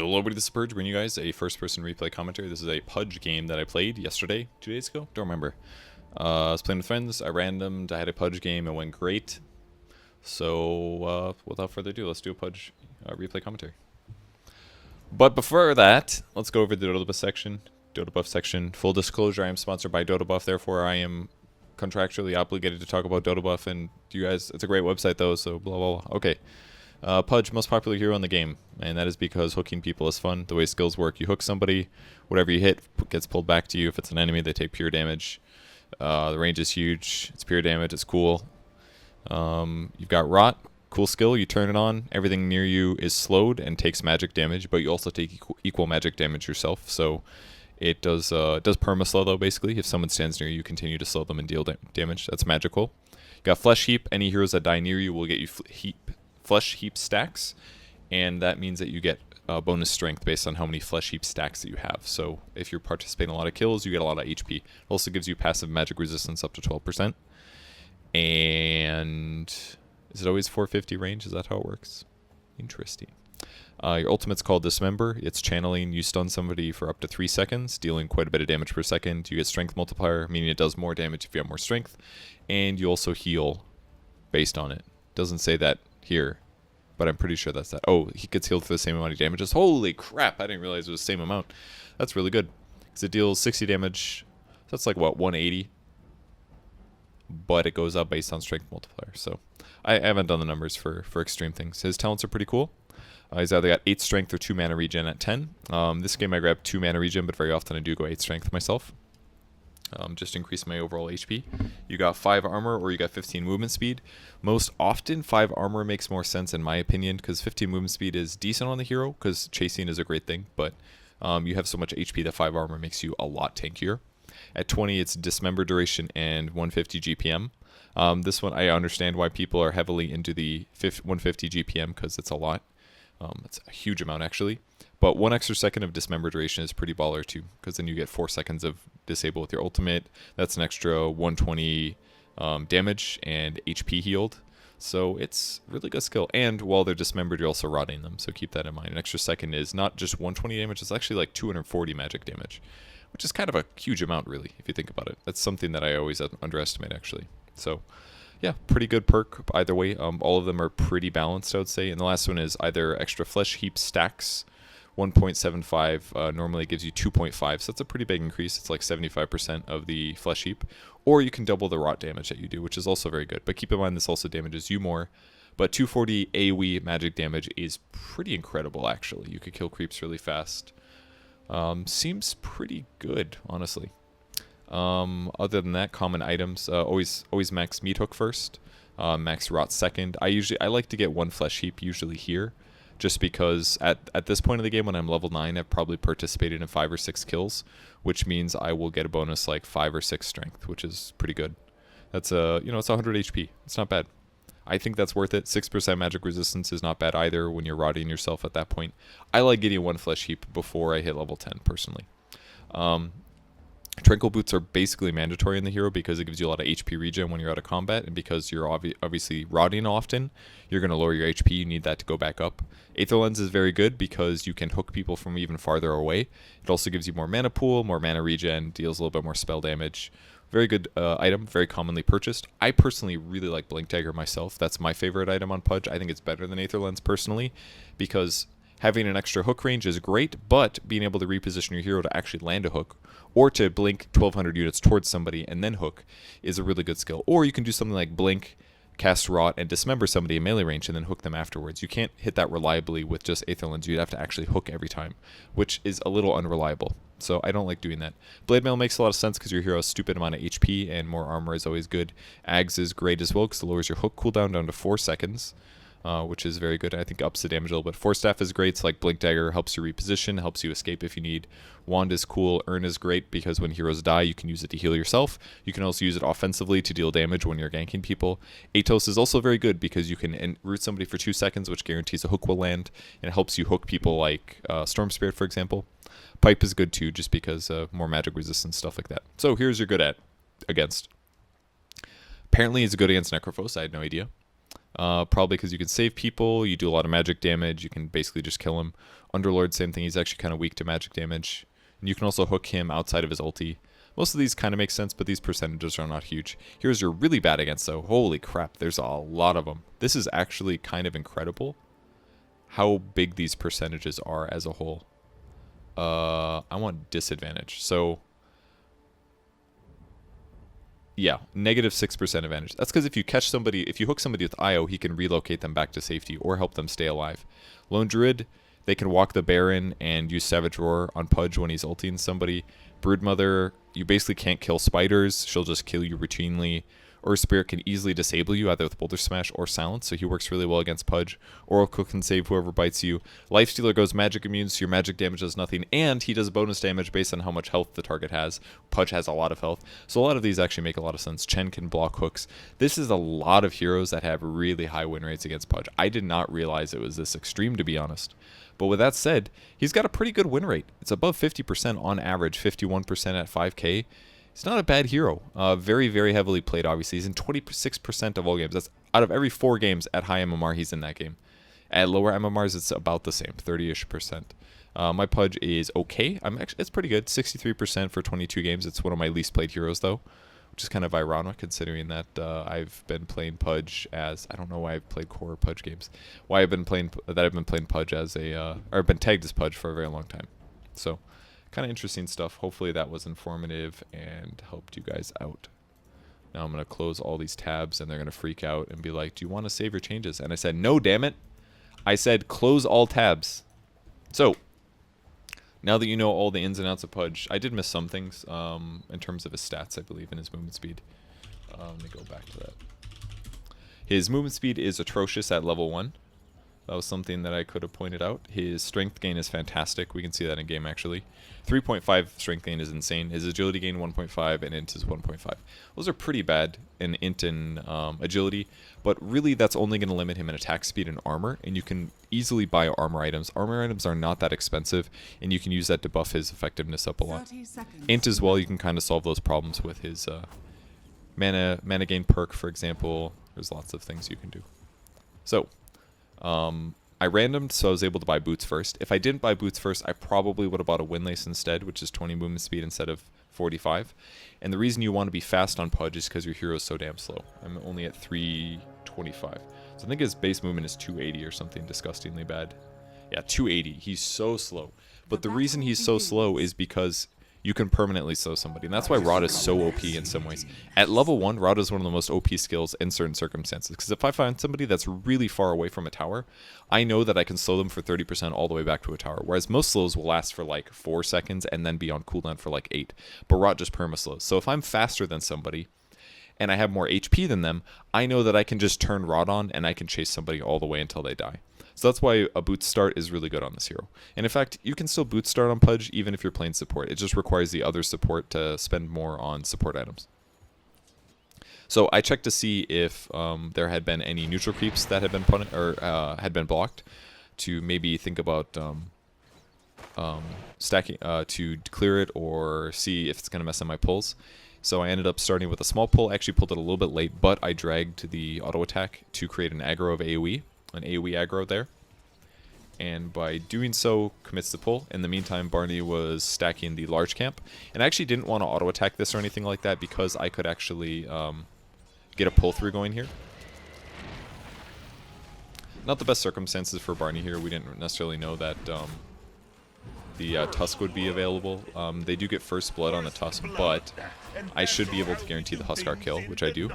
Hello everybody, this is Purge, bringing you guys a first-person replay commentary. This is a Pudge game that I played yesterday, 2 days ago, don't remember. I was playing with friends, I randomed, I had a Pudge game, it went great. So, without further ado, let's do a Pudge replay commentary. But before that, let's go over the Dotabuff section. Full disclosure, I am sponsored by Dotabuff, therefore I am contractually obligated to talk about Dotabuff, and you guys, it's a great website though, so blah blah blah. Okay. Pudge, most popular hero in the game, and that is because hooking people is fun. The way skills work, you hook somebody, whatever you hit gets pulled back to you. If it's an enemy, they take pure damage. The range is huge, it's pure damage, it's cool. You've got Rot, cool skill, you turn it on, everything near you is slowed and takes magic damage, but you also take equal magic damage yourself, so it does perma-slow though, basically. If someone stands near you, continue to slow them and deal damage. That's magical. You got Flesh Heap, any heroes that die near you will get you Flesh Heap stacks, and that means that you get bonus strength based on how many Flesh Heap stacks that you have. So if you're participating in a lot of kills, you get a lot of HP. It also gives you passive magic resistance up to 12%. And is it always 450 range? Is that how it works? Interesting. Your ultimate's called Dismember. It's channeling. You stun somebody for up to 3 seconds, dealing quite a bit of damage per second. You get Strength Multiplier, meaning it does more damage if you have more strength. And you also heal based on it. Doesn't say that here, but I'm pretty sure that's that. Oh, he gets healed for the same amount of damages. Holy crap, I didn't realize it was the same amount. That's really good, because it deals 60 damage. So that's like, what, 180? But it goes up based on strength multiplier. So I haven't done the numbers for extreme things. His talents are pretty cool. He's either got 8 strength or 2 mana regen at 10. This game I grabbed 2 mana regen, but very often I do go 8 strength myself. Just increase my overall HP. You got 5 armor or you got 15 movement speed. Most often 5 armor makes more sense in my opinion, because 15 movement speed is decent on the hero because chasing is a great thing, but you have so much HP that 5 armor makes you a lot tankier. At 20 it's dismember duration and 150 GPM. This one I understand why people are heavily into the 150 GPM because it's a lot. It's a huge amount actually. But 1 extra second of dismember duration is pretty baller too, because then you get 4 seconds of disable with your ultimate. That's an extra 120 damage and HP healed. So it's really good skill. And while they're dismembered, you're also rotting them, so keep that in mind. An extra second is not just 120 damage, it's actually like 240 magic damage, which is kind of a huge amount really, if you think about it. That's something that I always underestimate actually. So yeah, pretty good perk either way. All of them are pretty balanced, I would say. And the last one is either extra Flesh Heap stacks, 1.75 normally gives you 2.5, so that's a pretty big increase. It's like 75% of the Flesh Heap. Or you can double the rot damage that you do, which is also very good. But keep in mind this also damages you more. But 240 AoE magic damage is pretty incredible actually. You could kill creeps really fast. Seems pretty good, honestly. Other than that, common items, always max meat hook first, max rot second. I like to get 1 Flesh Heap usually here, just because at this point of the game when I'm level 9, I've probably participated in 5 or 6 kills, which means I will get a bonus like 5 or 6 strength, which is pretty good. That's it's 100 HP. It's not bad. I think that's worth it. 6% magic resistance is not bad either when you're rotting yourself at that point. I like getting 1 Flesh Heap before I hit level 10 personally. Tranquil Boots are basically mandatory in the hero because it gives you a lot of HP regen when you're out of combat, and because you're obviously rotting often, you're going to lower your HP, you need that to go back up. Aether Lens is very good because you can hook people from even farther away. It also gives you more mana pool, more mana regen, deals a little bit more spell damage. Very good item, very commonly purchased. I personally really like Blink Dagger myself. That's my favorite item on Pudge. I think it's better than Aether Lens personally, because having an extra hook range is great, but being able to reposition your hero to actually land a hook, or to blink 1200 units towards somebody and then hook, is a really good skill. Or you can do something like blink, cast rot, and dismember somebody in melee range and then hook them afterwards. You can't hit that reliably with just Aether Lens. You'd have to actually hook every time, which is a little unreliable. So I don't like doing that. Blade Mail makes a lot of sense because your hero has a stupid amount of HP and more armor is always good. Ags is great as well because it lowers your hook cooldown down to 4 seconds. Which is very good. I think ups the damage a little bit. Force Staff is great. It's like Blink Dagger, helps you reposition, helps you escape if you need. Wand is cool. Urn is great because when heroes die, you can use it to heal yourself. You can also use it offensively to deal damage when you're ganking people. Atos is also very good because you can root somebody for 2 seconds, which guarantees a hook will land, and it helps you hook people like Storm Spirit, for example. Pipe is good too, just because more magic resistance, stuff like that. So here's your good against. Apparently it's good against Necrophos. I had no idea. Probably because you can save people, you do a lot of magic damage, you can basically just kill him. Underlord, same thing, he's actually kind of weak to magic damage. And you can also hook him outside of his ulti. Most of these kind of make sense, but these percentages are not huge. Here's you're really bad against, though. Holy crap, there's a lot of them. This is actually kind of incredible how big these percentages are as a whole. I want disadvantage. So, yeah, negative 6% advantage. That's because if you catch somebody, if you hook somebody with IO, he can relocate them back to safety or help them stay alive. Lone Druid, they can walk the Baron and use Savage Roar on Pudge when he's ulting somebody. Broodmother, you basically can't kill spiders. She'll just kill you routinely. Or Spirit can easily disable you either with Boulder Smash or Silence, so he works really well against Pudge. Oracle can save whoever bites you. Lifestealer goes magic immune, so your magic damage does nothing, and he does bonus damage based on how much health the target has. Pudge has a lot of health, so a lot of these actually make a lot of sense. Chen can block hooks. This is a lot of heroes that have really high win rates against Pudge. I did not realize it was this extreme, to be honest. But with that said, he's got a pretty good win rate. It's above 50% on average, 51% at 5k. He's not a bad hero. Very, very heavily played, obviously. He's in 26% of all games. That's out of every 4 games at high MMR, he's in that game. At lower MMRs, it's about the same, 30-ish%. My Pudge is okay. It's pretty good, 63% for 22 games. It's one of my least played heroes, though, which is kind of ironic considering that I've been playing Pudge as, I don't know why I've played core Pudge games. Why I've been playing Pudge as a, or I've been tagged as Pudge for a very long time. So, kind of interesting stuff. Hopefully that was informative and helped you guys out. Now I'm going to close all these tabs and they're going to freak out and be like, do you want to save your changes? And I said, no, damn it. I said, close all tabs. So, now that you know all the ins and outs of Pudge, I did miss some things in terms of his stats, I believe, and his movement speed. Let me go back to that. His movement speed is atrocious at level 1. That was something that I could have pointed out. His strength gain is fantastic. We can see that in game, actually. 3.5 strength gain is insane. His agility gain 1.5 and int is 1.5. Those are pretty bad in int and agility, but really that's only going to limit him in attack speed and armor, and you can easily buy armor items. Armor items are not that expensive, and you can use that to buff his effectiveness up a lot. Int as well, you can kind of solve those problems with his mana gain perk, for example. There's lots of things you can do. So, I randomed, so I was able to buy boots first. If I didn't buy boots first, I probably would have bought a windlace instead, which is 20 movement speed instead of 45. And the reason you want to be fast on Pudge is because your hero is so damn slow. I'm only at 325. So I think his base movement is 280 or something disgustingly bad. Yeah, 280. He's so slow. But the reason he's so slow is because you can permanently slow somebody. And that's why Rod is so OP in some ways. At level 1, Rod is one of the most OP skills in certain circumstances. Because if I find somebody that's really far away from a tower, I know that I can slow them for 30% all the way back to a tower. Whereas most slows will last for like 4 seconds and then be on cooldown for like 8. But Rod just perma-slows. So if I'm faster than somebody and I have more HP than them, I know that I can just turn Rod on and I can chase somebody all the way until they die. So that's why a boot start is really good on this hero. And in fact, you can still boot start on Pudge even if you're playing support. It just requires the other support to spend more on support items. So I checked to see if there had been any neutral creeps that had been had been blocked, to maybe think about stacking to clear it or see if it's going to mess up my pulls. So I ended up starting with a small pull. I actually pulled it a little bit late, but I dragged the auto attack to create an aggro of AoE. An AoE aggro there, and by doing so commits the pull. In the meantime, Barney was stacking the large camp, and I actually didn't want to auto attack this or anything like that because I could actually get a pull through going here. Not the best circumstances for Barney here. We didn't necessarily know that the Tusk would be available. They do get first blood on the Tusk, but I should be able to guarantee the Huskar kill, which I do.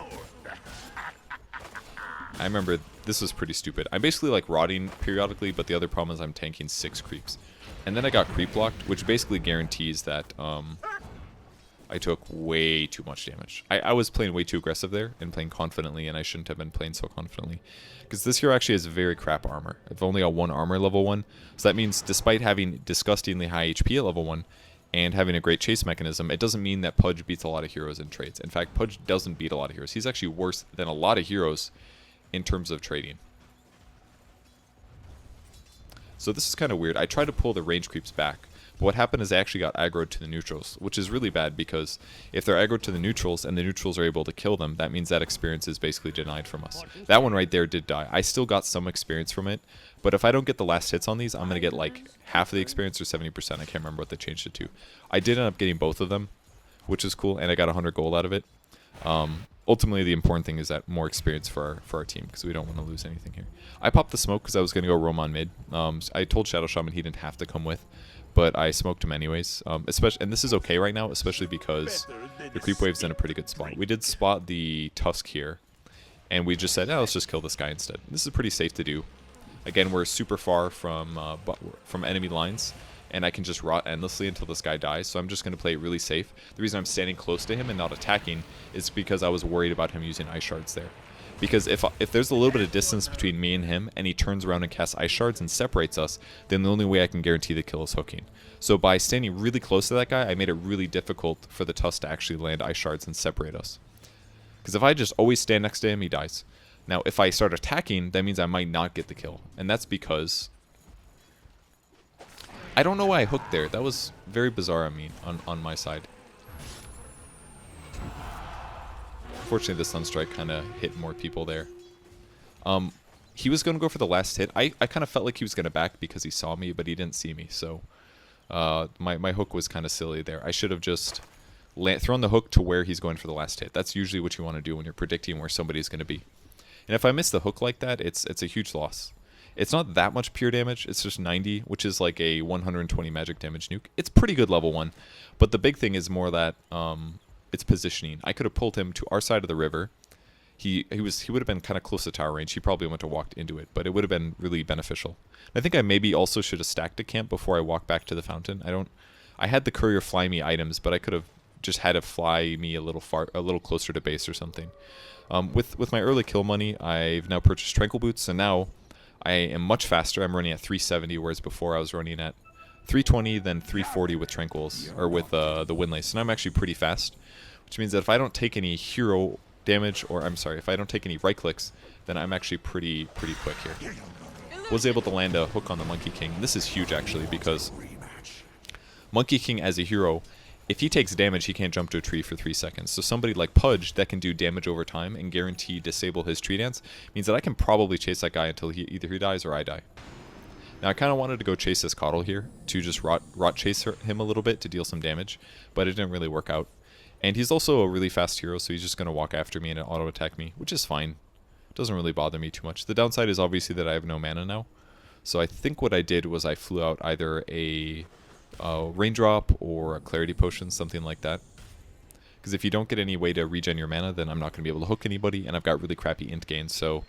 I remember this was pretty stupid. I'm basically like rotting periodically, but the other problem is I'm tanking 6 creeps. And then I got creep blocked, which basically guarantees that I took way too much damage. I was playing way too aggressive there and playing confidently, and I shouldn't have been playing so confidently. Because this hero actually has very crap armor. I've only got 1 armor level 1, so that means despite having disgustingly high HP at level 1 and having a great chase mechanism, it doesn't mean that Pudge beats a lot of heroes in trades. In fact, Pudge doesn't beat a lot of heroes. He's actually worse than a lot of heroes in terms of trading. So this is kind of weird. I tried to pull the range creeps back, But what happened is they actually got aggroed to the neutrals, which is really bad because if they're aggroed to the neutrals and the neutrals are able to kill them, that means that experience is basically denied from us. That one right there did die. I still got some experience from it, but if I don't get the last hits on these, I'm going to get like half of the experience or 70%. I can't remember what they changed it to. I did end up getting both of them, which is cool, and I got 100 gold out of it. Ultimately, the important thing is that more experience for our team, because we don't want to lose anything here. I popped the smoke because I was going to go roam on mid. I told Shadow Shaman he didn't have to come with, but I smoked him anyways. Especially, and this is okay right now, especially because the creep wave's in a pretty good spot. We did spot the Tusk here, and we just said, oh, let's just kill this guy instead. This is pretty safe to do. Again, we're super far from enemy lines, and I can just rot endlessly until this guy dies, so I'm just going to play it really safe. The reason I'm standing close to him and not attacking is because I was worried about him using ice shards there. Because if there's a little bit of distance between me and him, and he turns around and casts ice shards and separates us, then the only way I can guarantee the kill is hooking. So by standing really close to that guy, I made it really difficult for the Tusk to actually land ice shards and separate us. Because if I just always stand next to him, he dies. Now, if I start attacking, that means I might not get the kill. And that's because I don't know why I hooked there. That was very bizarre on my side. Unfortunately, the Sunstrike kind of hit more people there. He was going to go for the last hit. I kind of felt like he was going to back because he saw me, but he didn't see me. So my hook was kind of silly there. I should have just thrown the hook to where he's going for the last hit. That's usually what you want to do when you're predicting where somebody's going to be. And if I miss the hook like that, it's a huge loss. It's not that much pure damage. It's just 90, which is like a 120 magic damage nuke. It's pretty good level 1. But the big thing is more that it's positioning. I could have pulled him to our side of the river. He would have been kind of close to tower range. He probably went to walk into it, but it would have been really beneficial. I think I maybe also should have stacked a camp before I walk back to the fountain. I had the courier fly me items, but I could have just had it fly me a little closer to base or something. With my early kill money, I've now purchased Tranquil Boots, and now I am much faster. I'm running at 370, whereas before I was running at 320, then 340 with Tranquils, or with the Windlace. And I'm actually pretty fast, which means that if I don't take any hero damage, or I'm sorry, if I don't take any right clicks, then I'm actually pretty quick here. Was able to land a hook on the Monkey King. This is huge, actually, because Monkey King as a hero, if he takes damage, he can't jump to a tree for 3 seconds. So somebody like Pudge that can do damage over time and guarantee disable his tree dance means that I can probably chase that guy until either he dies or I die. Now I kind of wanted to go chase this Coddle here to just rot chase him a little bit to deal some damage, but it didn't really work out. And he's also a really fast hero, so he's just going to walk after me and auto attack me, which is fine. It doesn't really bother me too much. The downside is obviously that I have no mana now. So I think what I did was I flew out either a raindrop or a clarity potion, something like that. Because if you don't get any way to regen your mana, then I'm not going to be able to hook anybody, and I've got really crappy int gain, so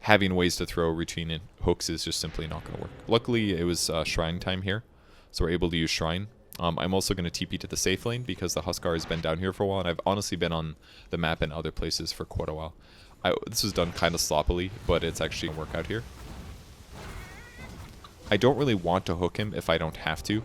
having ways to throw routine in hooks is just simply not going to work. Luckily, it was Shrine time here, so we're able to use Shrine. I'm also going to TP to the safe lane because the Huskar has been down here for a while, and I've honestly been on the map in other places for quite a while. This was done kind of sloppily, but it's actually going to work out here. I don't really want to hook him if I don't have to,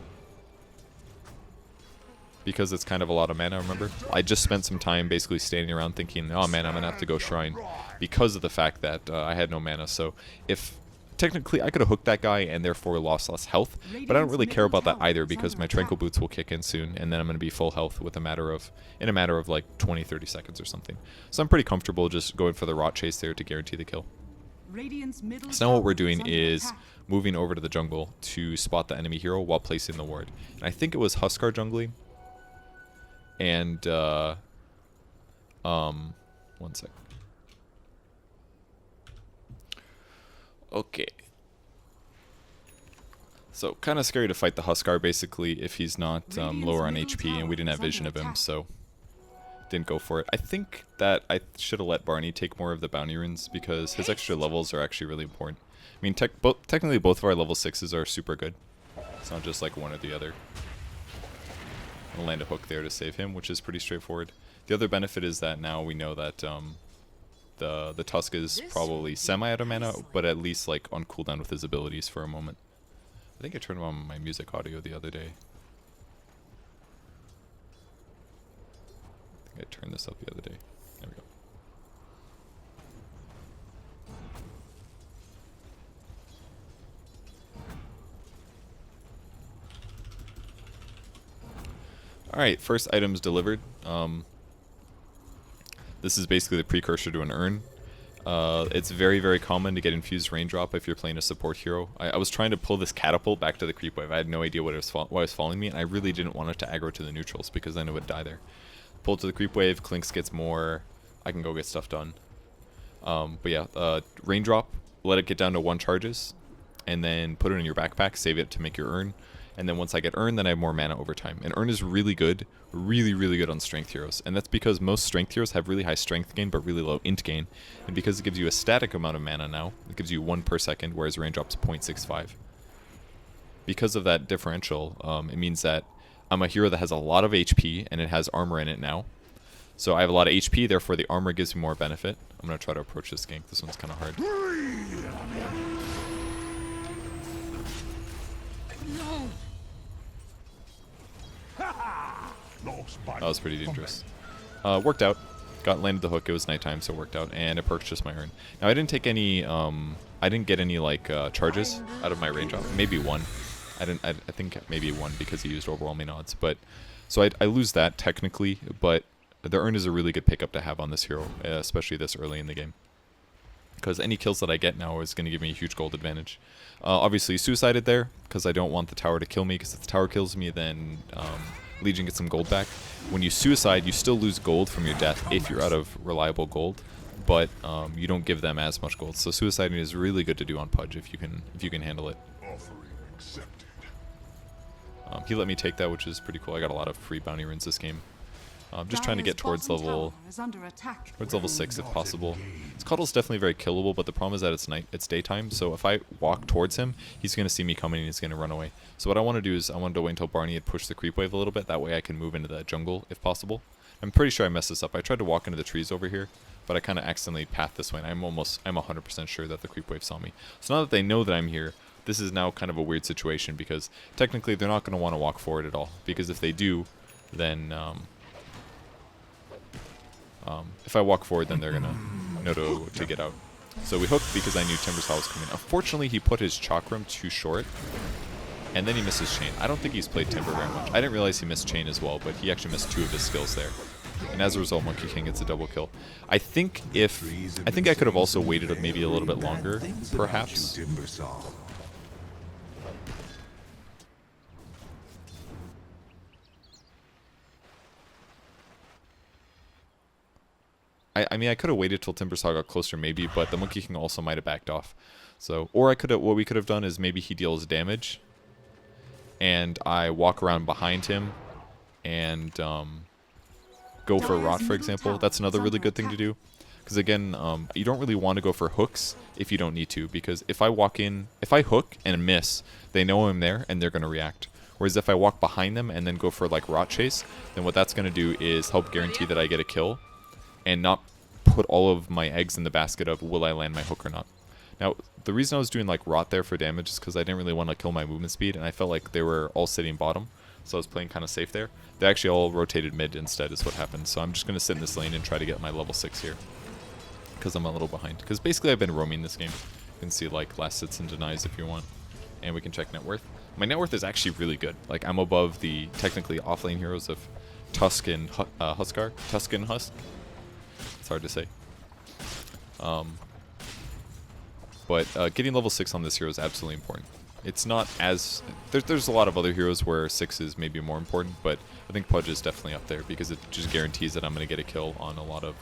because it's kind of a lot of mana, remember? I just spent some time basically standing around thinking, oh man, I'm going to have to go Shrine, because of the fact that I had no mana. So if technically I could have hooked that guy and therefore lost less health, but I don't really care about that either because my Tranquil Boots will kick in soon, and then I'm going to be full health in a matter of like 20-30 seconds or something. So I'm pretty comfortable just going for the rot chase there to guarantee the kill. So now what we're doing is moving over to the jungle to spot the enemy hero while placing the ward. And I think it was Huskar jungling. And, 1 sec. Okay. So, kind of scary to fight the Huskar, basically, if he's not lower on HP, and we didn't have vision of him, so didn't go for it. I think that I should have let Barney take more of the bounty runes, because his extra levels are actually really important. I mean, technically both of our level 6s are super good. It's not just like one or the other. I'll land a hook there to save him, which is pretty straightforward. The other benefit is that now we know that the Tusk is probably semi out of mana, but at least like on cooldown with his abilities for a moment. I think I turned on my music audio the other day. I turned this up the other day. There we go. Alright, first item's delivered. This is basically the precursor to an urn. It's very, very common to get infused raindrop if you're playing a support hero. I was trying to pull this catapult back to the creep wave. I had no idea what it was following me, and I really didn't want it to aggro to the neutrals because then it would die there. Pull it to the creep wave, Clinks gets more, I can go get stuff done. But yeah, raindrop, let it get down to 1 charges, and then put it in your backpack, save it to make your urn. And then once I get urn, then I have more mana over time. And urn is really good, really, really good on strength heroes. And that's because most strength heroes have really high strength gain, but really low int gain. And because it gives you a static amount of mana now, it gives you 1 per second, whereas raindrop's 0.65. Because of that differential, it means that I'm a hero that has a lot of HP, and it has armor in it now. So I have a lot of HP, therefore the armor gives me more benefit. I'm going to try to approach this gank. This one's kind of hard. That was pretty dangerous. Worked out. Landed the hook. It was nighttime, so it worked out, and it purchased my urn. Now I didn't take any. I didn't get any like charges out of my raindrop. Maybe 1. I think maybe 1 because he used overwhelming odds. But so I lose that technically, but the urn is a really good pickup to have on this hero, especially this early in the game. Because any kills that I get now is going to give me a huge gold advantage. Obviously, suicided there because I don't want the tower to kill me. Because if the tower kills me, then Legion gets some gold back. When you suicide, you still lose gold from your death if you're out of reliable gold, but you don't give them as much gold. So suiciding is really good to do on Pudge if you can handle it. He let me take that, which is pretty cool. I got a lot of free bounty runes this game. Just trying to get towards level 6 if possible. This Cuddle's definitely very killable, but the problem is that it's daytime, so if I walk towards him, he's going to see me coming and he's going to run away. So what I want to do is I wanted to wait until Barney had pushed the creep wave a little bit, that way I can move into the jungle if possible. I'm pretty sure I messed this up. I tried to walk into the trees over here, but I kind of accidentally pathed this way, and I'm 100% sure that the creep wave saw me. So now that they know that I'm here, this is now kind of a weird situation because technically they're not going to want to walk forward at all, because if they do, then if I walk forward, then they're gonna know to get out. So we hooked because I knew Timber's Hall was coming. Unfortunately, he put his Chakram too short, and then he missed his Chain. I don't think he's played Timber very much. I didn't realize he missed Chain as well, but he actually missed 2 of his skills there. And as a result, Monkey King gets a double kill. I think I could have also waited maybe a little bit longer, perhaps. I mean, I could have waited till Timbersaw got closer, maybe, but the Monkey King also might have backed off. So, or what we could have done is maybe he deals damage, and I walk around behind him, and go for a rot, for example. That's another really good thing to do, because again, you don't really want to go for hooks if you don't need to, because if I hook and miss, they know I'm there and they're going to react. Whereas if I walk behind them and then go for like rot chase, then what that's going to do is help guarantee that I get a kill, and not put all of my eggs in the basket of will I land my hook or not. Now, the reason I was doing like rot there for damage is because I didn't really want to kill my movement speed, and I felt like they were all sitting bottom, so I was playing kind of safe there. They actually all rotated mid instead is what happened, so I'm just going to sit in this lane and try to get my level 6 here, because I'm a little behind. Because basically I've been roaming this game. You can see like last sits and denies if you want, and we can check net worth. My net worth is actually really good. Like, I'm above the technically offlane heroes of Tusk and Huskar. Tusk and Husk. It's hard to say. But getting level 6 on this hero is absolutely important. It's not as... There's a lot of other heroes where 6 is maybe more important, but I think Pudge is definitely up there because it just guarantees that I'm going to get a kill on a lot of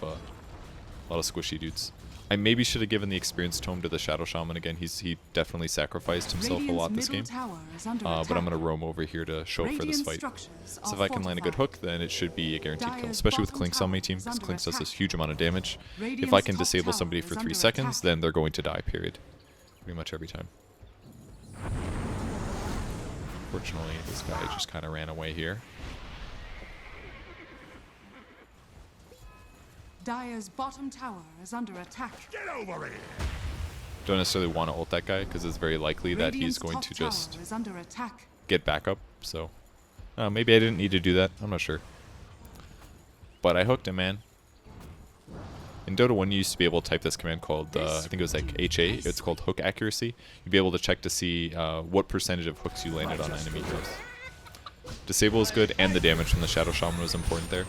squishy dudes. I maybe should have given the experience tome to the Shadow Shaman again. He definitely sacrificed himself a lot this game. But I'm going to roam over here to show up for this fight. So if I can land a good hook, then it should be a guaranteed kill, especially with Clinks on my team, because Clinks does this huge amount of damage. If I can disable somebody for 3 seconds, then they're going to die, period. Pretty much every time. Fortunately, this guy just kind of ran away here. Dire's bottom tower is under attack. Get over here! Don't necessarily want to ult that guy because it's very likely that he's going to just get back up. So maybe I didn't need to do that. I'm not sure. But I hooked him, man. In Dota 1, you used to be able to type this command called, I think it was like HA. It's called hook accuracy. You'd be able to check to see what percentage of hooks you landed on enemy heroes. Disable is good, and the damage from the Shadow Shaman was important there.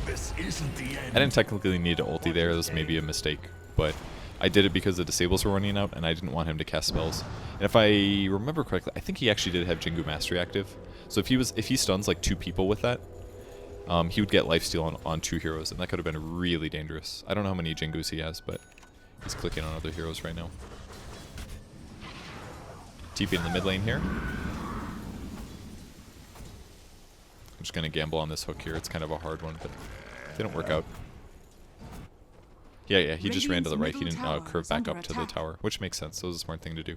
I didn't technically need to ulti there, this may be a mistake, but I did it because the disables were running out and I didn't want him to cast spells. And if I remember correctly, I think he actually did have Jingu Mastery active. So if he stuns like 2 people with that, he would get lifesteal on 2 heroes, and that could have been really dangerous. I don't know how many Jingus he has, but he's clicking on other heroes right now. TP in the mid lane here. I'm just going to gamble on this hook here. It's kind of a hard one, but it didn't work out. Yeah, he just ran to the right. He didn't curve back up to the tower, which makes sense. That was a smart thing to do.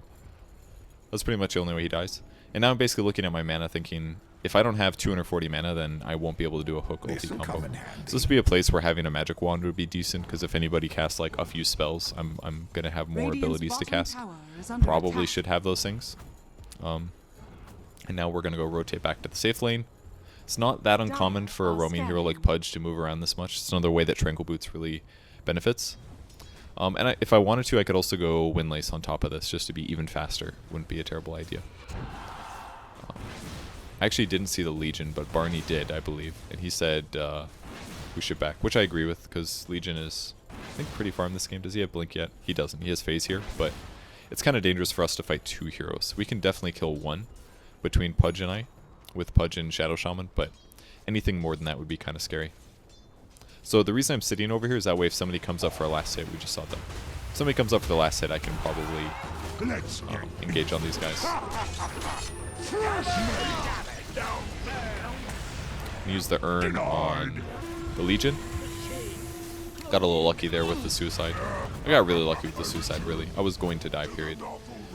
That's pretty much the only way he dies. And now I'm basically looking at my mana thinking, if I don't have 240 mana, then I won't be able to do a hook ulti combo. So this would be a place where having a magic wand would be decent, because if anybody casts like a few spells, I'm going to have more abilities to cast. Probably should have those things. And now we're going to go rotate back to the safe lane. It's not that uncommon for a roaming hero like Pudge to move around this much. It's another way that Tranquil Boots really benefits. And if I wanted to, I could also go Windlace on top of this just to be even faster. Wouldn't be a terrible idea. I actually didn't see the Legion, but Barney did, I believe. And he said we should back, which I agree with, because Legion is, I think, pretty far in this game. Does he have Blink yet? He doesn't. He has Phase here, but it's kind of dangerous for us to fight 2 heroes. We can definitely kill 1 between Pudge and I, with Pudge and Shadow Shaman, but anything more than that would be kind of scary. So the reason I'm sitting over here is that way if somebody comes up for a last hit, we just saw them. If somebody comes up for the last hit, I can probably engage on these guys. Use the urn on the Legion. Got a little lucky there with the suicide. I got really lucky with the suicide, really. I was going to die, period.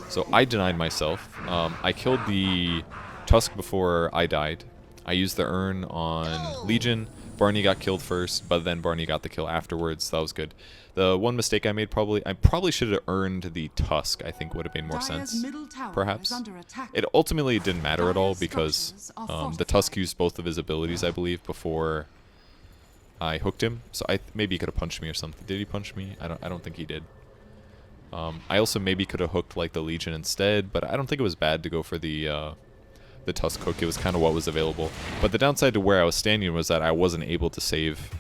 So I denied myself. I killed the Tusk before I died. I used the urn on Legion. Barney got killed first, but then Barney got the kill afterwards. That was good. The one mistake I made, I probably should have earned the Tusk. I think would have made more sense, perhaps. It ultimately didn't matter at all because the Tusk used both of his abilities, I believe, before I hooked him. So maybe he could have punched me or something. Did he punch me? I don't think he did. I also maybe could have hooked like the Legion instead, but I don't think it was bad to go for the Tusk hook. It was kind of what was available. But the downside to where I was standing was that I wasn't able to save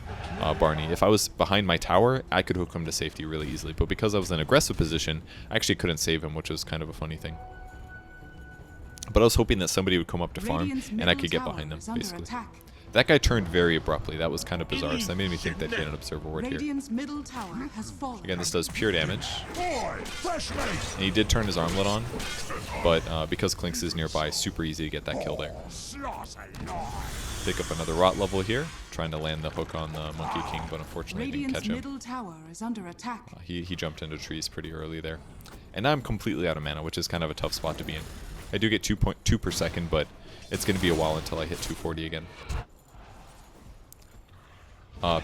Barney. If I was behind my tower, I could hook him to safety really easily. But because I was in an aggressive position, I actually couldn't save him, which was kind of a funny thing. But I was hoping that somebody would come up to farm and I could get behind them, basically. That guy turned very abruptly. That was kind of bizarre, so that made me think that he had an Observer Ward here. Again, this does pure damage. And he did turn his armlet on, but because Clinks is nearby, super easy to get that kill there. Pick up another Rot level here, trying to land the hook on the Monkey King, but unfortunately didn't catch him. He jumped into trees pretty early there. And now I'm completely out of mana, which is kind of a tough spot to be in. I do get 2.2 per second, but it's going to be a while until I hit 240 again.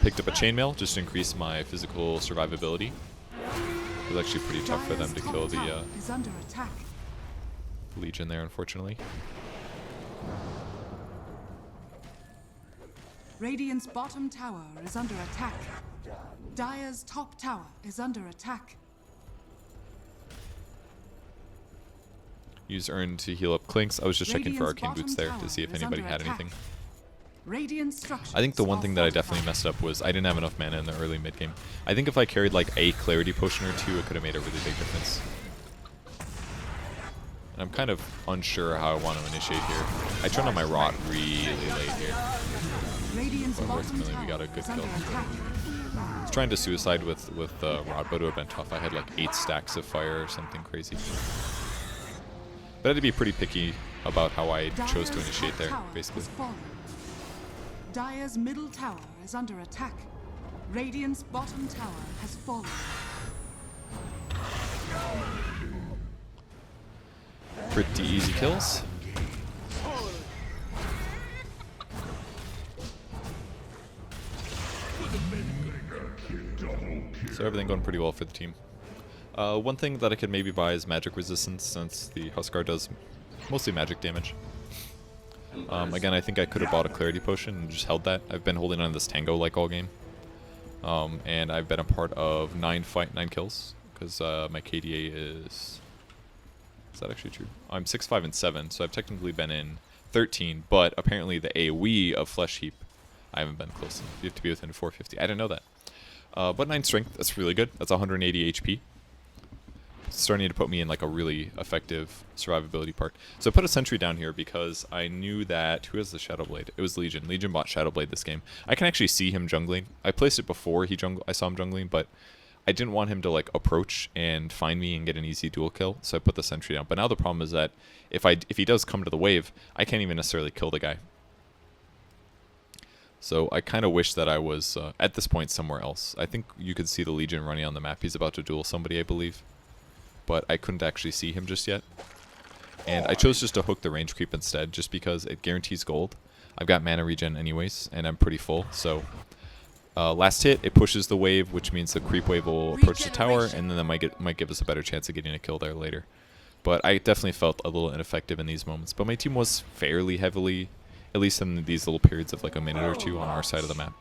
Picked up a chainmail just to increase my physical survivability. It was actually pretty tough for them to kill the Legion there, unfortunately. Radiant's bottom tower is under attack. Dire's top tower is under attack. Use Urn to heal up Clinks. I was just checking for Arcane Boots there to see if anybody had anything. I think the one thing that I definitely messed up was I didn't have enough mana in the early mid game. I think if I carried like a Clarity Potion or 2, it could have made a really big difference. And I'm kind of unsure how I want to initiate here. I turned on my Rot really late here. But ultimately we got a good kill. I was trying to suicide with Rot, but it would have been tough. I had like 8 stacks of fire or something crazy. But I had to be pretty picky about how I chose to initiate there, basically. Dire's middle tower is under attack. Radiant's bottom tower has fallen. Pretty easy kills. So everything going pretty well for the team. One thing that I could maybe buy is magic resistance, since the Huskar does mostly magic damage. Again, I think I could have bought a Clarity Potion and just held that. I've been holding on to this Tango like all game. And I've been a part of 9 kills, because my KDA is that actually true? I'm 6, 5, and 7, so I've technically been in 13, but apparently the AoE of Flesh Heap, I haven't been close enough. You have to be within 450. I didn't know that. But 9 strength, that's really good. That's 180 HP. It's starting to put me in like a really effective survivability part. So I put a sentry down here because I knew that, who has the Shadow Blade? It was Legion. Legion bought Shadow Blade this game. I can actually see him jungling. I placed it before I saw him jungling, but I didn't want him to like approach and find me and get an easy dual kill, so I put the sentry down. But now the problem is that if he does come to the wave, I can't even necessarily kill the guy. So I kind of wish that I was at this point somewhere else. I think you could see the Legion running on the map. He's about to duel somebody, I believe. But I couldn't actually see him just yet. And I chose just to hook the range creep instead, just because it guarantees gold. I've got mana regen anyways, and I'm pretty full, so last hit, it pushes the wave, which means the creep wave will approach the tower, and then that might give us a better chance of getting a kill there later. But I definitely felt a little ineffective in these moments. But my team was fairly heavily, at least in these little periods of like a minute or two on our side of the map.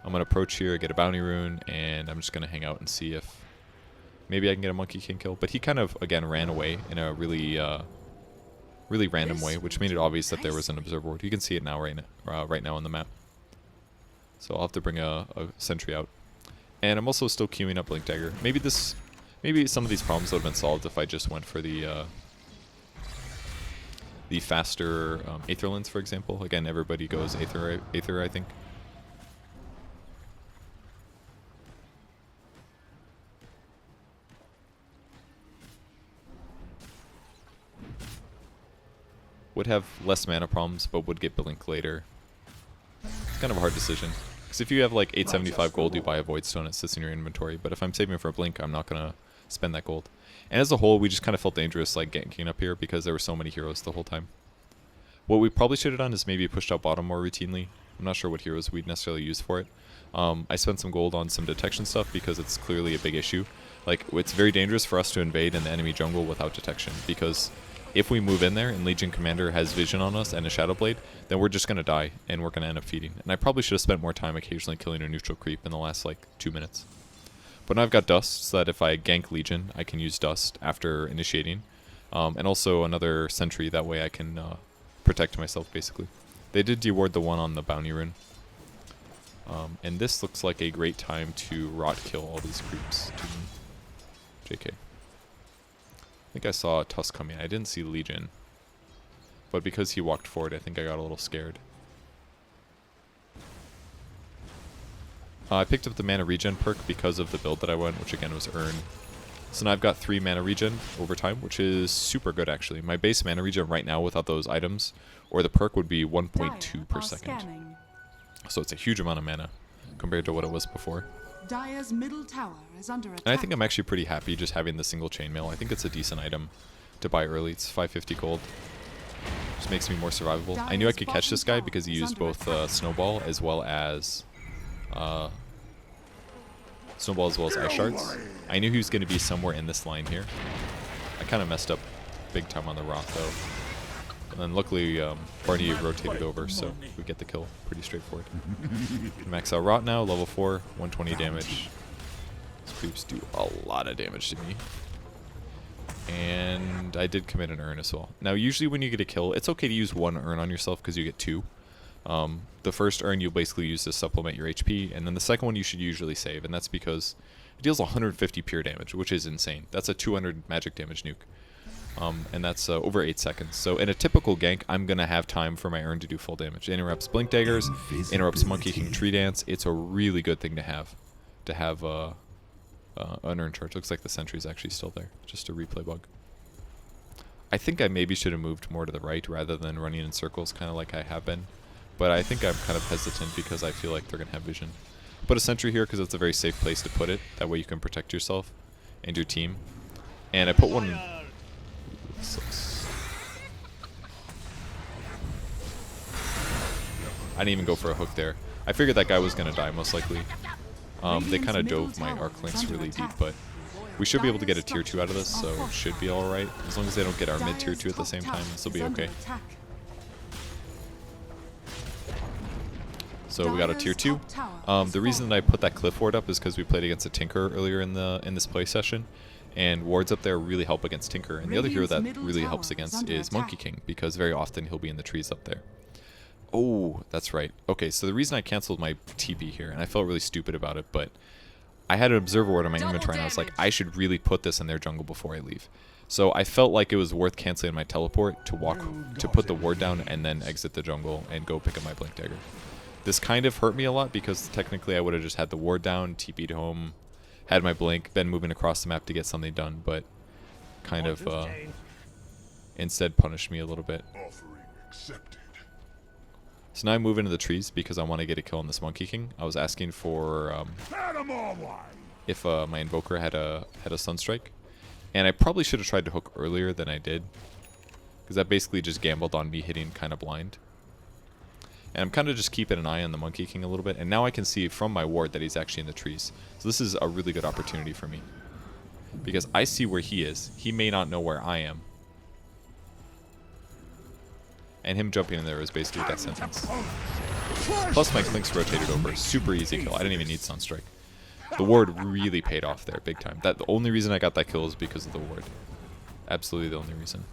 I'm going to approach here, get a bounty rune, and I'm just going to hang out and see if maybe I can get a Monkey King kill. But he kind of, again, ran away in a really random way, which made it obvious that there was an observer ward. You can see it now right now on the map. So I'll have to bring a sentry out. And I'm also still queuing up Blink Dagger. Maybe some of these problems would have been solved if I just went for the faster Aether Lens, for example. Again, everybody goes Aether, I think. Would have less mana problems, but would get Blink later. It's kind of a hard decision. Because if you have like 875 gold, you buy a Void Stone, it sits in your inventory. But if I'm saving for a Blink, I'm not going to spend that gold. And as a whole, we just kind of felt dangerous like ganking up here because there were so many heroes the whole time. What we probably should have done is maybe pushed out bottom more routinely. I'm not sure what heroes we'd necessarily use for it. I spent some gold on some detection stuff because it's clearly a big issue. Like, it's very dangerous for us to invade in the enemy jungle without detection, because if we move in there and Legion Commander has vision on us and a Shadow Blade, then we're just going to die and we're going to end up feeding. And I probably should have spent more time occasionally killing a neutral creep in the last like 2 minutes. But now I've got Dust, so that if I gank Legion, I can use Dust after initiating. And also another sentry, that way I can protect myself basically. They did deward the one on the bounty rune. And this looks like a great time to rot kill all these creeps. JK. I think I saw a Tusk coming. I didn't see Legion. But because he walked forward, I think I got a little scared. I picked up the mana regen perk because of the build that I went, which again was Earn. So now I've got 3 mana regen over time, which is super good actually. My base mana regen right now without those items, or the perk, would be 1.2 per second. So it's a huge amount of mana compared to what it was before. Dire's middle tower is under attack. And I think I'm actually pretty happy just having the single chainmail. I think it's a decent item to buy early. It's 550 gold. Just makes me more survivable. I knew I could catch this guy because he used both Snowball as well as Ice Shards. I knew he was going to be somewhere in this line here. I kind of messed up big time on the Rot though. And then luckily Barney rotated over, so we get the kill. Pretty straightforward. Max out Rot now, level 4, 120 damage. These creeps do a lot of damage to me. And I did commit an Urn as well. Now usually when you get a kill, it's okay to use 1 Urn on yourself because you get 2. The first Urn you'll basically use to supplement your HP, and then the second one you should usually save, and that's because it deals 150 pure damage, which is insane. That's a 200 magic damage nuke. And that's over 8 seconds. So in a typical gank, I'm going to have time for my Urn to do full damage. It interrupts Blink Daggers, interrupts Monkey King Tree Dance. It's a really good thing to have an Urn charge. Looks like the sentry's actually still there. Just a replay bug. I think I maybe should have moved more to the right rather than running in circles, kind of like I have been. But I think I'm kind of hesitant because I feel like they're going to have vision. Put a sentry here because it's a very safe place to put it. That way you can protect yourself and your team. And I put one... Sucks. I didn't even go for a hook there. I figured that guy was going to die most likely. They kind of dove my arc links really deep, but we should be able to get a tier 2 out of this, so it should be alright. As long as they don't get our mid tier 2 at the same time, this will be okay. So we got a tier 2. The reason that I put that cliff ward up is because we played against a Tinker earlier in this play session, And wards up there really help against Tinker. And the other hero that Radiant's middle really tower helps is against under is Monkey attack. King, because very often he'll be in the trees up there. Oh, that's right. Okay, so the reason I canceled my TP here, and I felt really stupid about it, but I had an Observer Ward on my inventory, and I was like, I should really put this in their jungle before I leave. So I felt like it was worth canceling my teleport to put the ward down and then exit the jungle and go pick up my Blink Dagger. This kind of hurt me a lot because technically I would have just had the ward down, TP'd home, had my blink, been moving across the map to get something done, but kind of instead punished me a little bit. So now I move into the trees because I want to get a kill on this Monkey King. I was asking for if my Invoker had a Sunstrike, and I probably should have tried to hook earlier than I did, because that basically just gambled on me hitting kind of blind. And I'm kind of just keeping an eye on the Monkey King a little bit, and now I can see from my ward that he's actually in the trees. So this is a really good opportunity for me, because I see where he is. He may not know where I am. And him jumping in there is basically a death sentence. Plus my Clink's rotated over. Super easy kill. I didn't even need Sunstrike. The ward really paid off there, big time. The only reason I got that kill is because of the ward. Absolutely the only reason.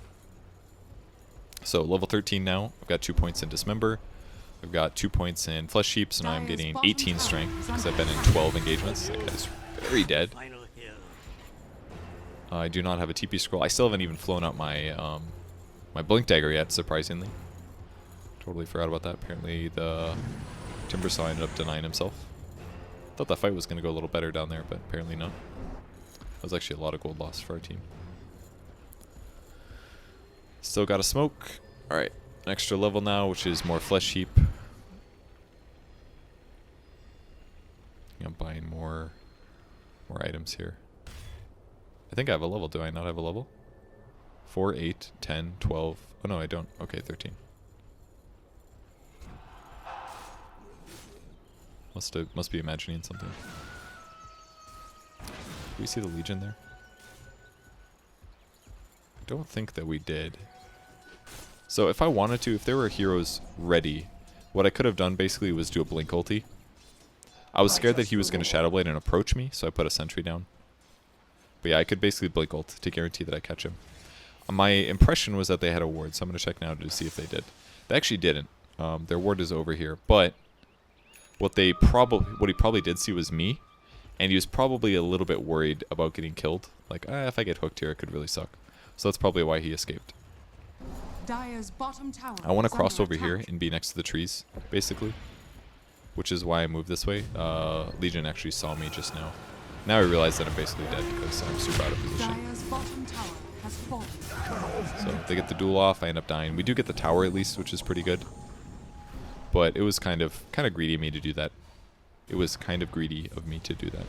So level 13 now. I've got 2 points in Dismember. I've got 2 points in Flesh Heap, so now I'm getting 18 strength because I've been in 12 engagements. That guy's very dead. I do not have a TP scroll. I still haven't even flown out my my Blink Dagger yet, surprisingly. Totally forgot about that. Apparently the Timbersaw ended up denying himself. Thought that fight was going to go a little better down there, but apparently not. That was actually a lot of gold lost for our team. Still got a smoke. Alright, an extra level now, which is more Flesh Heap. I'm buying more items here. I think I have a level. Do I not have a level? 4, 8, 10, 12. Oh no, I don't. Okay, 13. Must be imagining something. Do we see the Legion there? I don't think that we did. So if I wanted to, if there were heroes ready, what I could have done basically was do a Blink ulti. I was scared that he was going to Shadow Blade and approach me, so I put a sentry down. But yeah, I could basically Blink ult to guarantee that I catch him. My impression was that they had a ward, so I'm going to check now to see if they did. They actually didn't. Their ward is over here, but what he probably did see was me, and he was probably a little bit worried about getting killed. Like, if I get hooked here, it could really suck. So that's probably why he escaped. Dire's bottom tower I want to is cross under over here attack. and be next to the trees, basically, which is why I moved this way. Legion actually saw me just now. Now I realize that I'm basically dead because I'm super out of position. Dire's bottom tower has fallen. So they get the duel off, I end up dying. We do get the tower at least, which is pretty good. But it was kind of greedy of me to do that. It was kind of greedy of me to do that.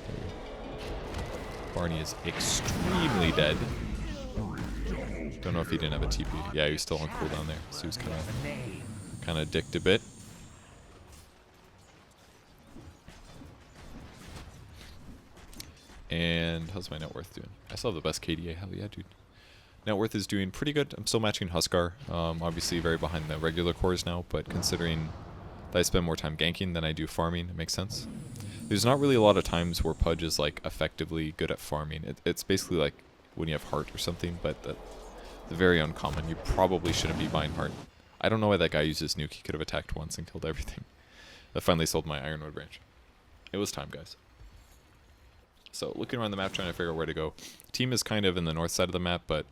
Barney is extremely dead. Don't know if he didn't have a TP. Yeah, he was still on cooldown there, so he was kind of dicked a bit. And how's my net worth doing? I still have the best KDA. Hell yeah, dude. Net worth is doing pretty good. I'm still matching Huskar. Obviously very behind the regular cores now, but considering that I spend more time ganking than I do farming, it makes sense. There's not really a lot of times where Pudge is like effectively good at farming. It's basically like when you have Heart or something, but they're very uncommon. You probably shouldn't be buying Heart. I don't know why that guy used his nuke. He could have attacked once and killed everything. I finally sold my Ironwood branch. It was time, guys. So looking around the map, trying to figure out where to go. Team is kind of in the north side of the map, but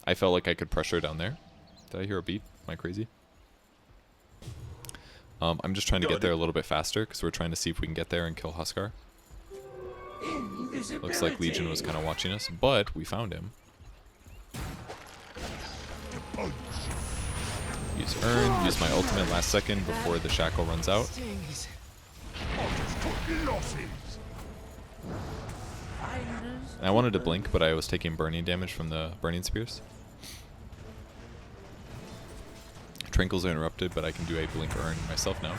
I felt like I could pressure down there. Did I hear a beat? Am I crazy? I'm just trying to get there a little bit faster because we're trying to see if we can get there and kill Huskar. Looks like Legion was kind of watching us, but we found him. Use Urn, use my ultimate last second before the shackle runs out. And I wanted to blink, but I was taking burning damage from the burning spears. Trinkles are interrupted, but I can do a blink Urn myself now.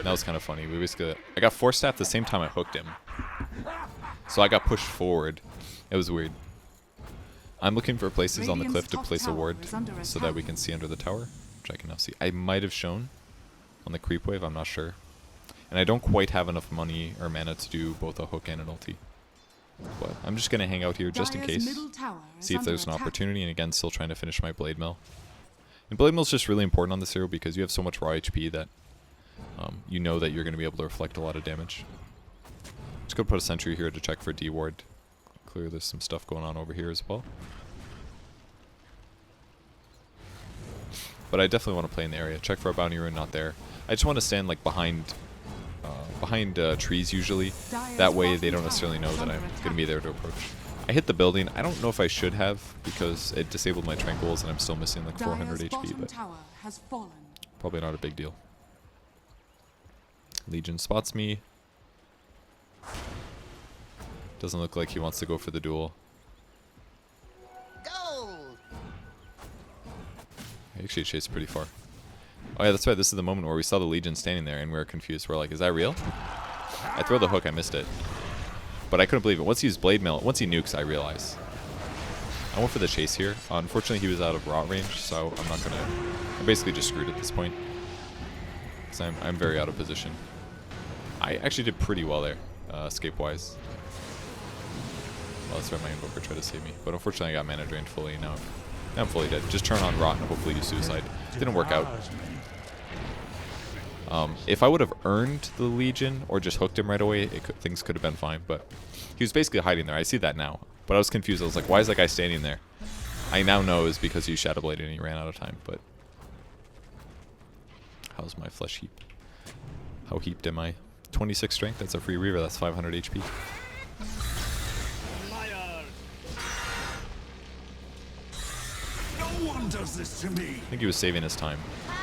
That was kind of funny. I got force staff the same time I hooked him. So I got pushed forward. It was weird. I'm looking for places on the cliff to place a ward so that we can see under the tower, which I can now see. I might have shown on the creep wave, I'm not sure. And I don't quite have enough money or mana to do both a hook and an ulti. But I'm just going to hang out here just in Dire's case. middle tower is See if under there's an attack. opportunity. And again, still trying to finish my Blade Mill. And Blade Mill is just really important on this hero because you have so much raw HP that you know that you're going to be able to reflect a lot of damage. Just going to put a sentry here to check for D-Ward. Clearly there's some stuff going on over here as well. But I definitely want to play in the area. Check for a bounty rune, not there. I just want to stand like behind trees usually. That way they don't necessarily know that I'm going to be there to approach. I hit the building. I don't know if I should have because it disabled my tranquils and I'm still missing like 400 Dire's HP, bottom but tower has fallen. probably not a big deal. Legion spots me. Doesn't look like he wants to go for the duel. Gold. I actually chased pretty far. Oh yeah, that's right. This is the moment where we saw the Legion standing there and we were confused. We're like, is that real? I throw the hook, I missed it. But I couldn't believe it. Once he used Blade Mail, once he nukes, I realize. I went for the chase here. Unfortunately, he was out of rot range, so I'm not gonna... I'm basically just screwed at this point. Because I'm very out of position. I actually did pretty well there, escape-wise. Well, that's why my Invoker tried to save me. But unfortunately, I got mana drained fully, and now I'm fully dead. Just turn on rot and hopefully use suicide. Didn't work out. If I would have earned the Legion or just hooked him right away, things could have been fine. But he was basically hiding there. I see that now. But I was confused. I was like, why is that guy standing there? I now know it's because he Shadow Bladed and he ran out of time. But how's my flesh heap? How heaped am I? 26 strength. That's a free Reaver. That's 500 HP. No one does this to me. I think he was saving his time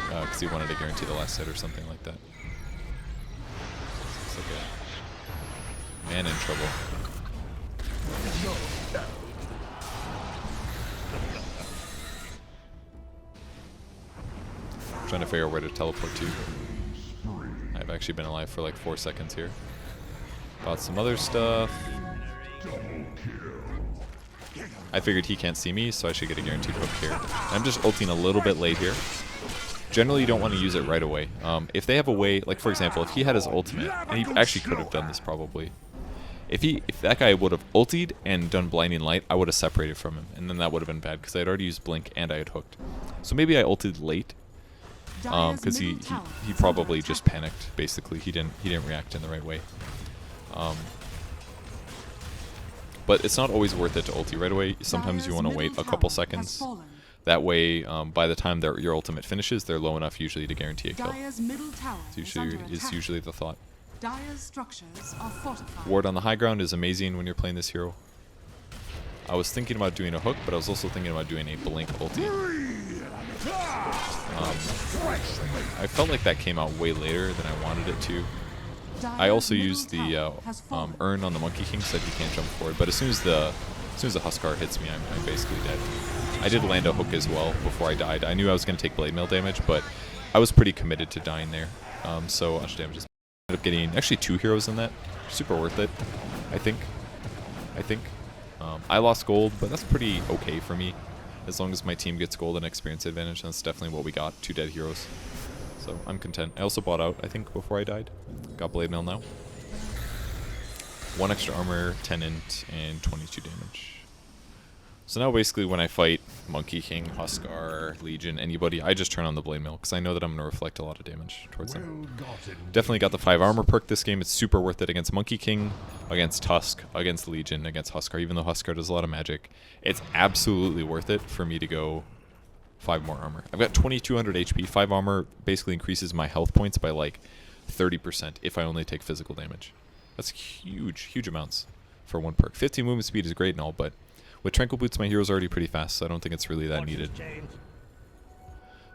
because he wanted to guarantee the last hit or something like that. Looks like a man in trouble. Trying to figure out where to teleport to. I've actually been alive for like 4 seconds here. Bought some other stuff. I figured he can't see me, so I should get a guaranteed hook here. I'm just ulting a little bit late here. Generally, you don't want to use it right away. If they have a way, like for example, if he had his ultimate, and he actually could have done this probably. If that guy would have ultied and done Blinding Light, I would have separated from him, and then that would have been bad because I had already used Blink and I had hooked. So maybe I ulted late, because he probably just panicked. Basically, he didn't react in the right way. But it's not always worth it to ulti right away. Sometimes you want to wait a couple seconds. That way, by the time your ultimate finishes, they're low enough usually to guarantee a kill. It's usually the thought. Dire's structures are fortified. Ward on the high ground is amazing when you're playing this hero. I was thinking about doing a hook, but I was also thinking about doing a blink ulti. I felt like that came out way later than I wanted it to. I also used the urn on the Monkey King, so that he can't jump forward. But as soon as the Huskar hits me, I'm basically dead. I did land a hook as well before I died. I knew I was going to take blade mail damage, but I was pretty committed to dying there. So much damage. Ended up getting actually 2 heroes in that. Super worth it, I think. I lost gold, but that's pretty okay for me. As long as my team gets gold and experience advantage, that's definitely what we got. 2 dead heroes. So I'm content. I also bought out, I think, before I died. Got blade mail now. 1 extra armor, 10 int, and 22 damage. So now basically when I fight Monkey King, Huskar, Legion, anybody, I just turn on the blade mail because I know that I'm going to reflect a lot of damage towards them. Definitely got the 5 armor perk this game. It's super worth it against Monkey King, against Tusk, against Legion, against Huskar. Even though Huskar does a lot of magic, it's absolutely worth it for me to go 5 more armor. I've got 2200 HP. 5 armor basically increases my health points by like 30% if I only take physical damage. That's huge amounts for 1 perk. 15 movement speed is great and all, but with Tranquil Boots, my hero's already pretty fast, so I don't think it's really that needed.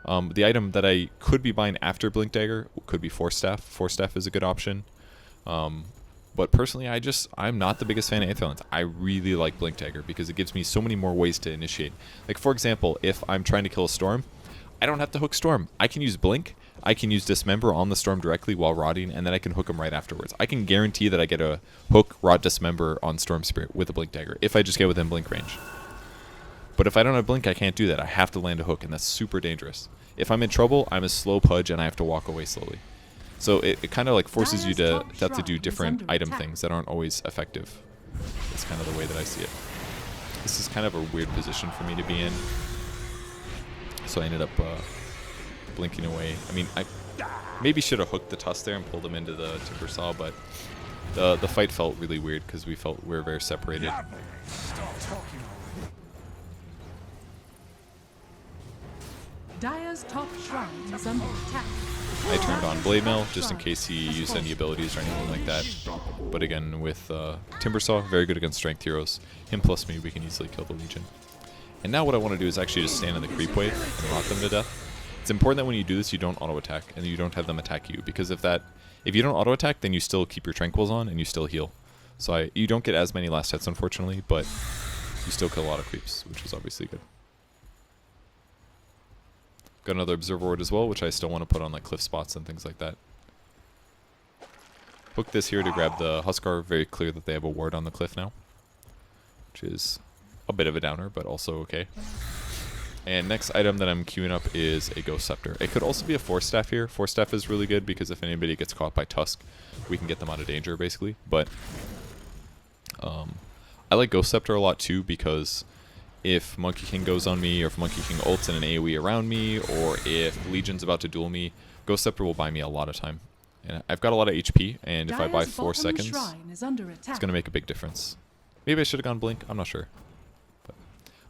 The item that I could be buying after Blink Dagger could be Force Staff. Force Staff is a good option. But personally, I'm not the biggest fan of Aether Lens. I really like Blink Dagger because it gives me so many more ways to initiate. Like, for example, if I'm trying to kill a Storm, I don't have to hook Storm. I can use Blink. I can use Dismember on the Storm directly while rotting, and then I can hook him right afterwards. I can guarantee that I get a hook, rot, Dismember on Storm Spirit with a Blink Dagger if I just get within Blink range. But if I don't have Blink, I can't do that. I have to land a hook, and that's super dangerous. If I'm in trouble, I'm a slow Pudge, and I have to walk away slowly. So it kind of like forces you to have to do different item things that aren't always effective. That's kind of the way that I see it. This is kind of a weird position for me to be in. So I ended up blinking away. I mean, I maybe should have hooked the tusk there and pulled him into the timber saw, but the fight felt really weird because we were very separated. Dire's top shrine is under attack. I turned on Blade Mail just in case he used any abilities or anything like that. But again, with Timber Saw, very good against strength heroes. Him plus me, we can easily kill the Legion. And now what I want to do is actually just stand in the creep wave and rot them to death. It's important that when you do this, you don't auto-attack, and you don't have them attack you. Because if you don't auto-attack, then you still keep your Tranquils on, and you still heal. So you don't get as many last hits, unfortunately, but you still kill a lot of creeps, which is obviously good. Got another Observer Ward as well, which I still want to put on like cliff spots and things like that. Hook this here to grab the Huskar. Very clear that they have a ward on the cliff now, which is a bit of a downer, but also okay. And next item that I'm queuing up is a Ghost Scepter. It could also be a Force Staff here. Force Staff is really good because if anybody gets caught by Tusk, we can get them out of danger basically. But I like Ghost Scepter a lot too because if Monkey King goes on me, or if Monkey King ults in an AoE around me, or if Legion's about to duel me, Ghost Scepter will buy me a lot of time. And I've got a lot of HP, and if I buy 4 seconds, it's going to make a big difference. Maybe I should have gone Blink, I'm not sure. But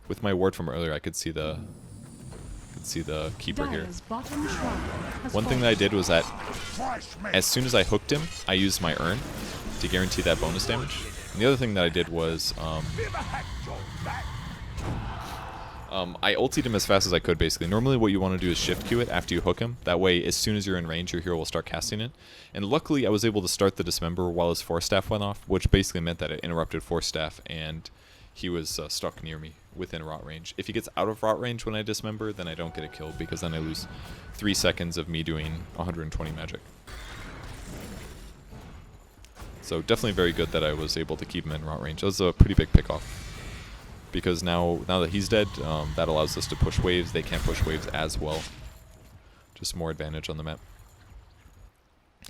with my ward from earlier, I could see the Keeper here. One thing that I did was that as soon as I hooked him, I used my Urn to guarantee that bonus damage. And the other thing that I did was I ultied him as fast as I could, basically. Normally what you want to do is shift Q it after you hook him. That way, as soon as you're in range, your hero will start casting it. And luckily, I was able to start the Dismember while his Force Staff went off, which basically meant that it interrupted Force Staff, and he was stuck near me within rot range. If he gets out of rot range when I Dismember, then I don't get a kill, because then I lose 3 seconds of me doing 120 magic. So definitely very good that I was able to keep him in rot range. That was a pretty big pick-off. Because now that he's dead, that allows us to push waves. They can't push waves as well. Just more advantage on the map.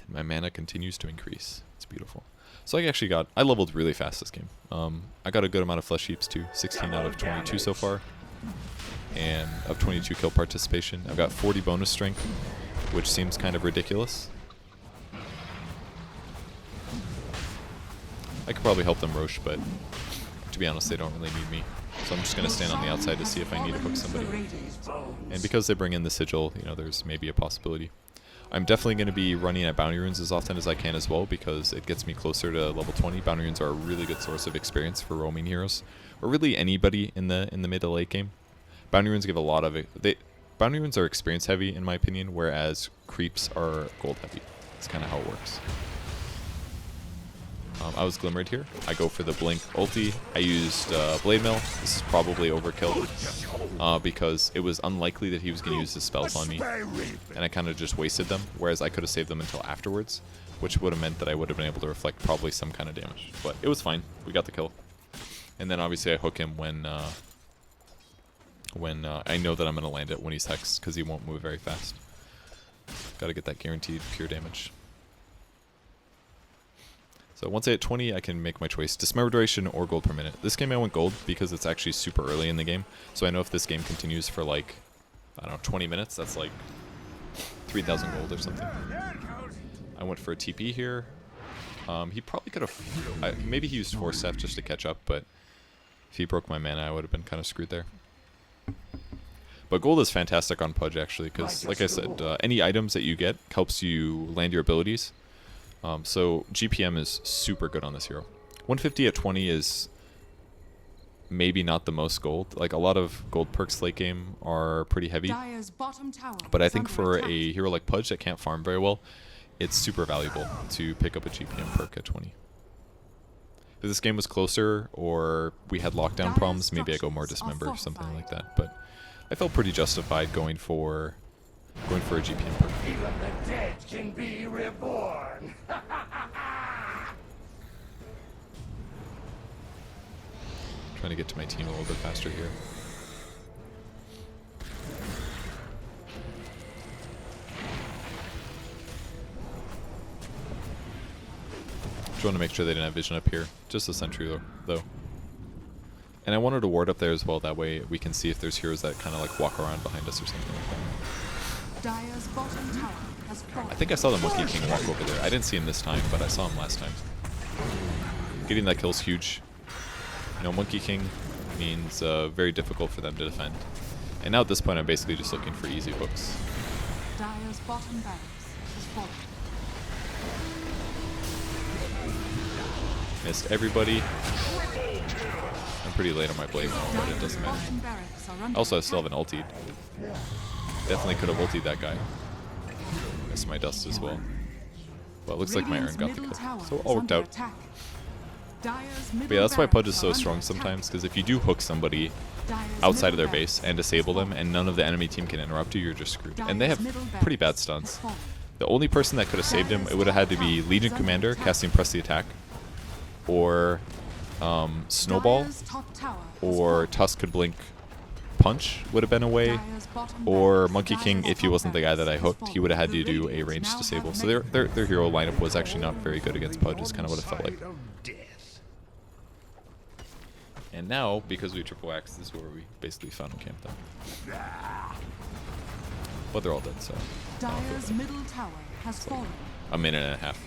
And my mana continues to increase. It's beautiful. So I leveled really fast this game. I got a good amount of flesh heaps too. 16 out of 22 so far. And of 22 kill participation. I've got 40 bonus strength, which seems kind of ridiculous. I could probably help them Roche, but to be honest, they don't really need me. So I'm just going to stand on the outside to see if I need to hook somebody. And because they bring in the Sigil, there's maybe a possibility. I'm definitely going to be running at Bounty Runes as often as I can as well, because it gets me closer to level 20. Bounty Runes are a really good source of experience for roaming heroes, or really anybody in the mid to late game. Bounty Runes give a lot of it. Bounty Runes are experience heavy in my opinion, whereas creeps are gold heavy. That's kind of how it works. I was Glimmered here. I go for the Blink ulti. I used Blade Mail. This is probably overkill because it was unlikely that he was going to use his spells on me. And I kind of just wasted them, whereas I could have saved them until afterwards, which would have meant that I would have been able to reflect probably some kind of damage. But it was fine. We got the kill. And then obviously I hook him when I know that I'm going to land it when he's hexed, because he won't move very fast. Got to get that guaranteed pure damage. So once I hit 20, I can make my choice. Dismember duration or gold per minute. This game I went gold because it's actually super early in the game. So I know if this game continues for like, I don't know, 20 minutes, that's like 3,000 gold or something. I went for a TP here. He probably could have, maybe he used Force Staff just to catch up, but if he broke my mana, I would have been kind of screwed there. But gold is fantastic on Pudge actually, because like I said, any items that you get helps you land your abilities. So GPM is super good on this hero. 150 at 20 is maybe not the most gold. Like a lot of gold perks late game are pretty heavy. But I think for a hero like Pudge that can't farm very well, it's super valuable to pick up a GPM perk at 20. If this game was closer or we had lockdown problems, maybe I go more Dismember or something like that. But I felt pretty justified going for a GPM perk. Even the dead can be reborn. Trying to get to my team a little bit faster here. Just want to make sure they didn't have vision up here. Just a sentry though. And I wanted to ward up there as well, that way we can see if there's heroes that kind of like walk around behind us or something like that. Dire's bottom tower has fallen. I think I saw the Monkey King walk over there. I didn't see him this time, but I saw him last time. Getting that kill's huge. You know, Monkey King means very difficult for them to defend. And now at this point I'm basically just looking for easy hooks. Dire's bottom barracks has fallen. Missed everybody. I'm pretty late on my blade now, but it doesn't matter. Bottom barracks are under Also, I still attack. haven't ultied. Definitely could have ultied that guy. Missed my dust as well. Well, it looks like my Urn got the kill. So it all worked out. But yeah, that's why Pudge is so strong sometimes, because if you do hook somebody outside of their base and disable them, and none of the enemy team can interrupt you, you're just screwed. And they have pretty bad stuns. The only person that could have saved him, it would have had to be Legion Commander casting Press the Attack, or Snowball, or Tusk could blink Punch would have been a way, or Monkey King if he wasn't the guy that I hooked, he would have had to do a ranged disable. So their hero lineup was actually not very good against Pudge, is kind of what it felt like. And now, because we triple axe, this is where we basically found camp them. But they're all dead, so. Dire's middle tower has fallen. A minute and a half.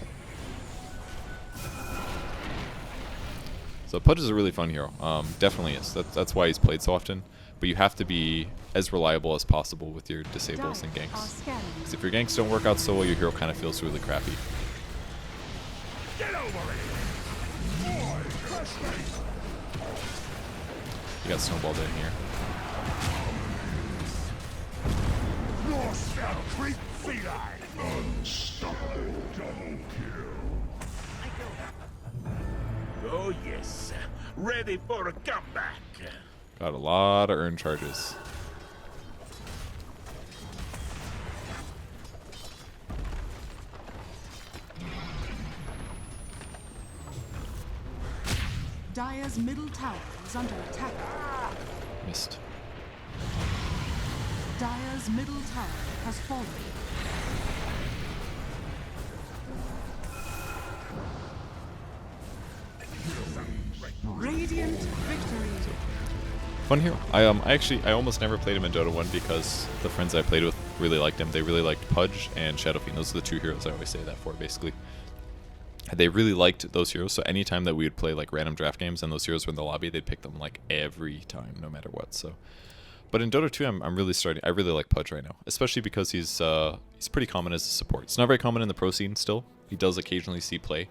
So Pudge is a really fun hero. Definitely is. That's why he's played so often. But you have to be as reliable as possible with your disables and ganks. Because if your ganks don't work out so well, your hero kind of feels really crappy. Get over it! You got snowballed in here. North Scout creep feline! Unstoppable double kill. Oh yes, ready for a comeback. Got a lot of Urn charges. Dire's middle tower is under attack. Missed. Dire's middle tower has fallen. Radiant victory. Fun hero. I almost never played him in Dota 1 because the friends I played with really liked him. They really liked Pudge and Shadowfiend. Those are the two heroes I always say that for, basically. They really liked those heroes, so anytime that we would play like random draft games and those heroes were in the lobby, they'd pick them like every time, no matter what. So, but in Dota 2, I'm really starting. I really like Pudge right now, especially because he's pretty common as a support. It's not very common in the pro scene still. He does occasionally see play,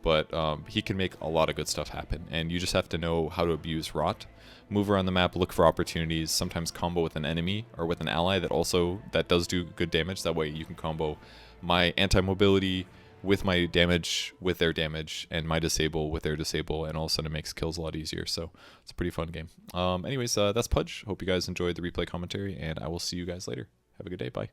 but he can make a lot of good stuff happen, and you just have to know how to abuse Rot, move around the map, look for opportunities, sometimes combo with an enemy or with an ally that does do good damage. That way you can combo my anti-mobility with my damage with their damage, and my disable with their disable, and all of a sudden it makes kills a lot easier. So it's a pretty fun game. Anyways, that's Pudge. Hope you guys enjoyed the replay commentary, and I will see you guys later. Have a good day. Bye.